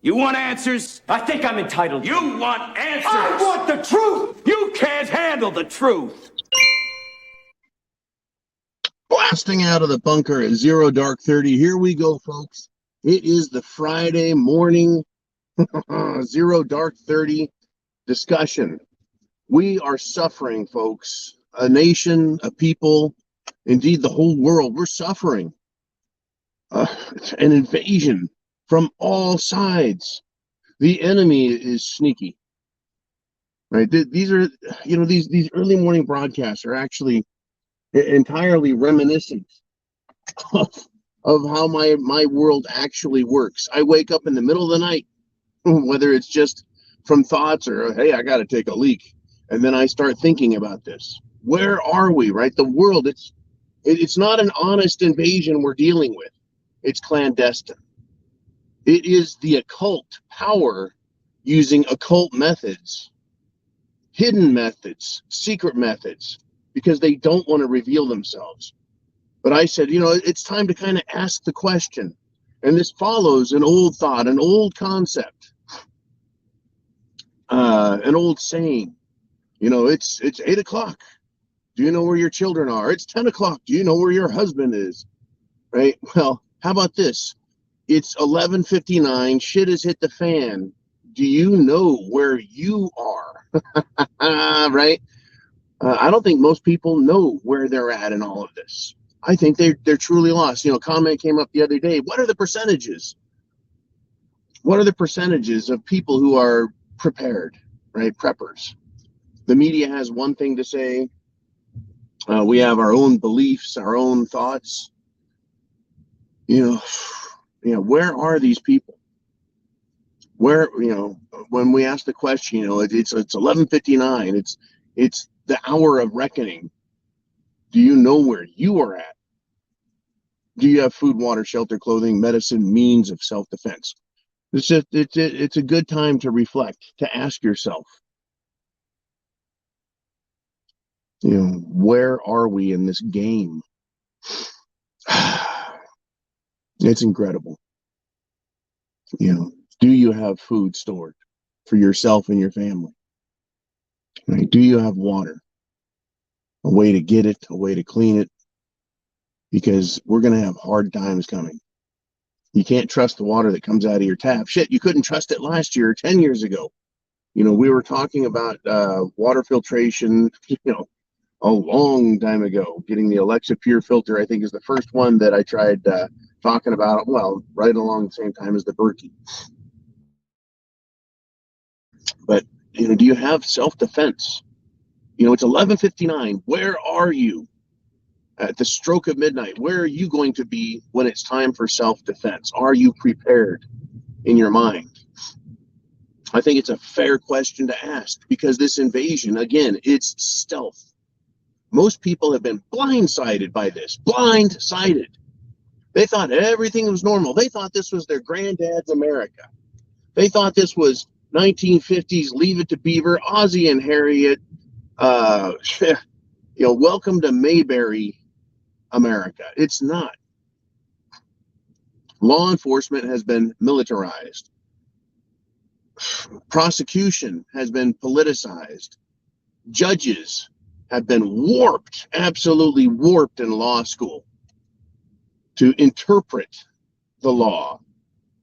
You want answers? I think I'm entitled. You want answers? I want the truth! You can't handle the truth. Blasting out of the bunker at 0 dark 30. Here we go, folks. It is the Friday morning 0 dark 30 discussion. We are suffering, folks. A nation, a people, indeed the whole world. We're suffering an invasion from all sides. The enemy is sneaky, right? These are, these early morning broadcasts are actually entirely reminiscent of, how my world actually works. I wake up in the middle of the night, whether it's just from thoughts or, hey, I got to take a leak. And then I start thinking about this. Where are we, right? The world, it's not an honest invasion we're dealing with. It's clandestine. It is the occult power using occult methods, hidden methods, secret methods, because they don't want to reveal themselves. But I said, it's time to kind of ask the question. And this follows an old thought, an old concept, an old saying. It's 8 o'clock. Do you know where your children are? It's 10 o'clock. Do you know where your husband is? Right? Well, how about this? It's 11:59. Shit has hit the fan. Do you know where you are? Right? I don't think most people know where they're at in all of this. I think they're truly lost. A comment came up the other day. What are the percentages? What are the percentages of people who are prepared, right? Preppers. The media has one thing to say. We have our own beliefs, our own thoughts. Where are these people? Where, when we ask the question, it's 11:59. It's the hour of reckoning. Do you know where you are at? Do you have food, water, shelter, clothing, medicine, means of self-defense? It's a good time to reflect, to ask yourself, where are we in this game? It's incredible. Do you have food stored for yourself and your family? Right? Do you have water? A way to get it, a way to clean it, because we're going to have hard times coming. You can't trust the water that comes out of your tap. Shit, you couldn't trust it last year or 10 years ago. We were talking about water filtration, a long time ago. Getting the Alexa Pure filter, I think, is the first one that I tried talking about, well, right along the same time as the Berkey. But, do you have self-defense? It's 11:59. Where are you at the stroke of midnight? Where are you going to be when it's time for self-defense? Are you prepared in your mind? I think it's a fair question to ask, because this invasion, again, it's stealth. Most people have been blindsided by this. Blindsided. They thought everything was normal. They thought this was their granddad's America. They thought this was 1950s Leave It to Beaver, Ozzie and Harriet, welcome to Mayberry America. It's not. Law enforcement has been militarized. Prosecution has been politicized. Judges have been warped, absolutely warped in law school to interpret the law,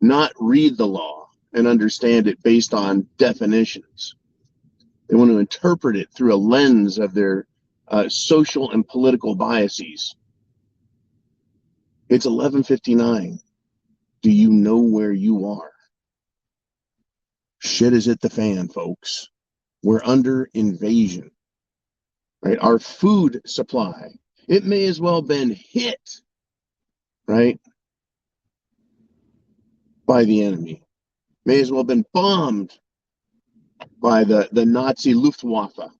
not read the law and understand it based on definitions. They want to interpret it through a lens of their social and political biases. It's 11:59. Do you know where you are? Shit is hit the fan, folks. We're under invasion. Right? Our food supply, it may as well have been hit, right, by the enemy. May as well have been bombed by the Nazi Luftwaffe.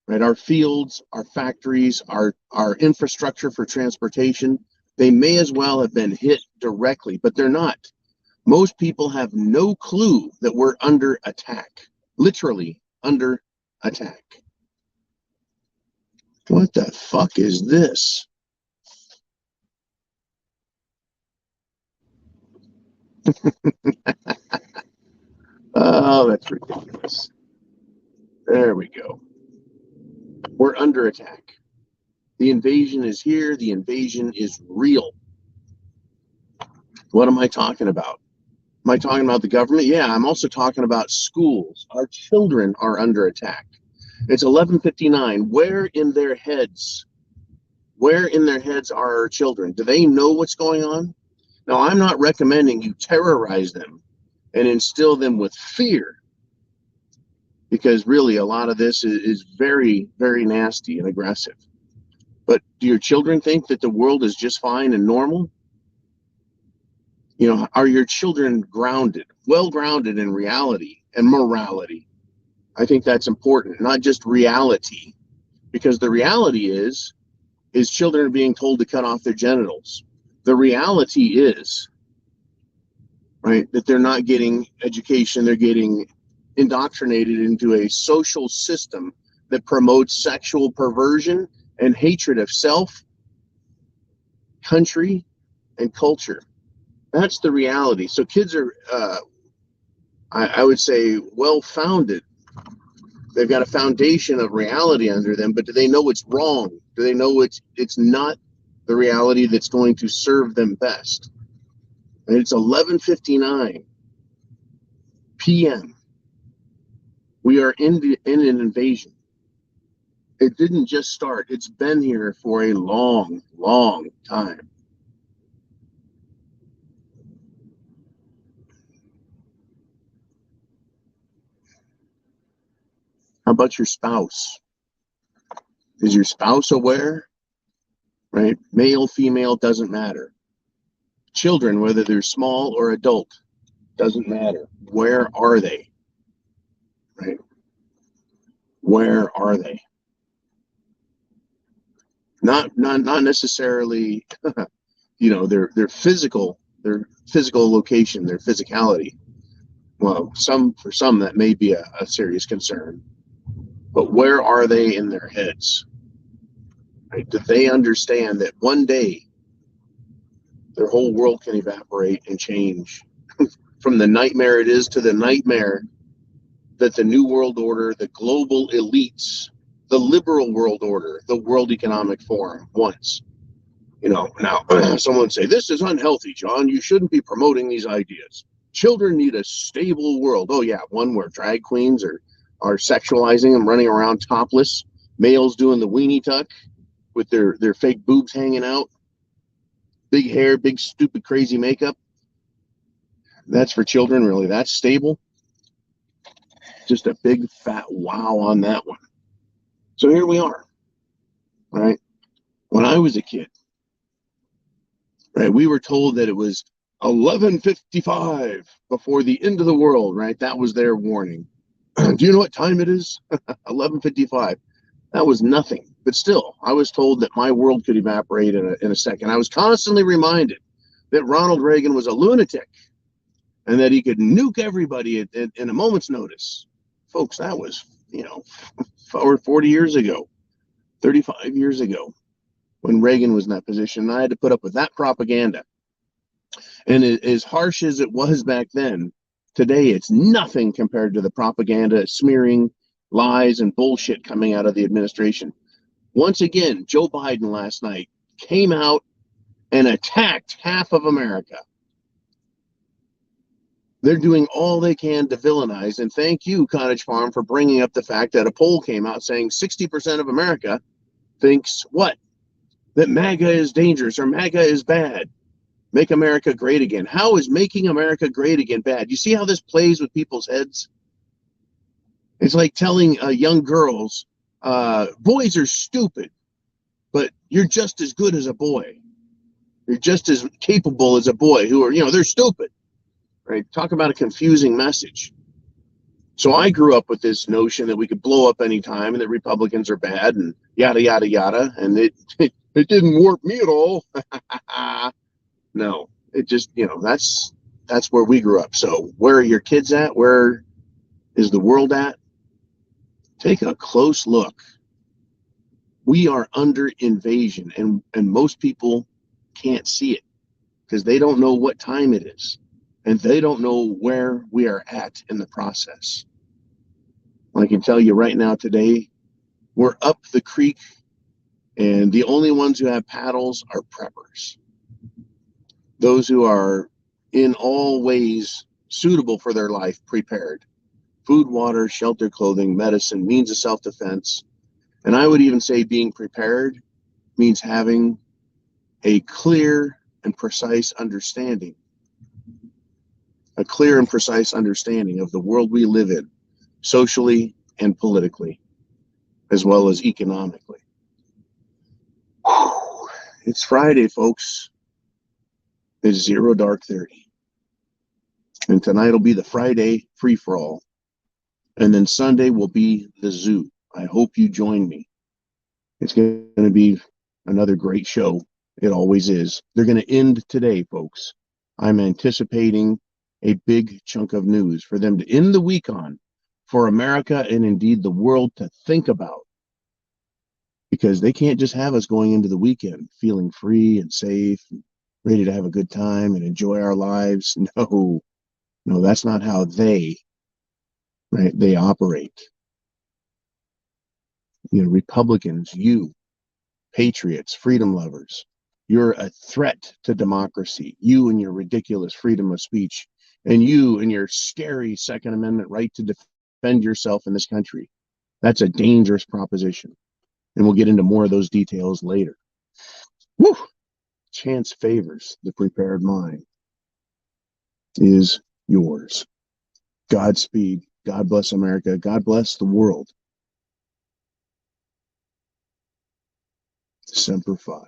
Right? Our fields, our factories, our infrastructure for transportation, they may as well have been hit directly, but they're not. Most people have no clue that we're under attack, literally under attack. What the fuck is this? It's ridiculous. There we go. We're under attack. The invasion is here. The invasion is real. What am I talking about? Am I talking about the government? Yeah, I'm also talking about schools. Our children are under attack. It's 11:59. Where in their heads are our children? Do they know what's going on? Now, I'm not recommending you terrorize them and instill them with fear, because really a lot of this is very, very nasty and aggressive. But do your children think that the world is just fine and normal? You know, are your children grounded, well grounded in reality and morality? I think that's important, not just reality, because the reality is children are being told to cut off their genitals. The reality is, right, that they're not getting education. They're getting indoctrinated into a social system that promotes sexual perversion and hatred of self, country, and culture. That's the reality. So kids are, I would say, well-founded. They've got a foundation of reality under them, but do they know it's wrong? Do they know it's not the reality that's going to serve them best? And it's 11:59 p.m. We are in an invasion. It didn't just start. It's been here for a long, long time. How about your spouse? Is your spouse aware? Right? Male, female, doesn't matter. Children, whether they're small or adult, doesn't matter. Where are they? Right? Where are they? Not necessarily, their physical location, their physicality. Well, for some that may be a serious concern. But where are they in their heads? Right? Do they understand that one day their whole world can evaporate and change from the nightmare it is to the nightmare that the New World Order, the global elites, the liberal world order, the World Economic Forum wants? Now someone would say, this is unhealthy, John. You shouldn't be promoting these ideas. Children need a stable world. Oh yeah, one where drag queens are sexualizing them, running around topless, males doing the weenie tuck with their fake boobs hanging out, big hair, big stupid crazy makeup. That's for children, really. That's stable. Just a big fat wow on that one. So here we are, right? When I was a kid, right, we were told that it was 11:55 before the end of the world, right? That was their warning. Do you know what time it is? 11:55. That was nothing. But still, I was told that my world could evaporate in a second. I was constantly reminded that Ronald Reagan was a lunatic and that he could nuke everybody in a moment's notice. Folks, that was, 40 years ago, 35 years ago, when Reagan was in that position. And I had to put up with that propaganda. And as harsh as it was back then, today it's nothing compared to the propaganda, smearing, lies, and bullshit coming out of the administration. Once again, Joe Biden last night came out and attacked half of America. They're doing all they can to villainize. And thank you, Cottage Farm, for bringing up the fact that a poll came out saying 60% of America thinks what? That MAGA is dangerous or MAGA is bad. Make America great again. How is making America great again bad? You see how this plays with people's heads? It's like telling young girls, boys are stupid, but you're just as good as a boy. You're just as capable as a boy who are, they're stupid. Right? Talk about a confusing message. So I grew up with this notion that we could blow up any time and that Republicans are bad and yada, yada, yada. And it didn't warp me at all. No, it just, that's where we grew up. So where are your kids at? Where is the world at? Take a close look. We are under invasion, and most people can't see it because they don't know what time it is, and they don't know where we are at in the process. I can tell you right now today, we're up the creek, and the only ones who have paddles are preppers. Those who are in all ways suitable for their life, prepared. Food, water, shelter, clothing, medicine, means of self-defense. And I would even say being prepared means having a clear and precise understanding, of the world we live in, socially and politically, as well as economically. Whew. It's Friday, folks. It's Zero Dark 30. And tonight will be the Friday free-for-all. And then Sunday will be the zoo. I hope you join me. It's going to be another great show. It always is. They're going to end today, folks. I'm anticipating a big chunk of news for them to end the week on, for America and indeed the world to think about. Because they can't just have us going into the weekend feeling free and safe, and ready to have a good time and enjoy our lives. No, that's not how they operate. Republicans, you patriots, freedom lovers, you're a threat to democracy. You and your ridiculous freedom of speech, and you and your scary Second Amendment right to defend yourself in this country. That's a dangerous proposition. And we'll get into more of those details later. Woo! Chance favors the prepared mind. Is yours. Godspeed. God bless America. God bless the world. Semper Fi.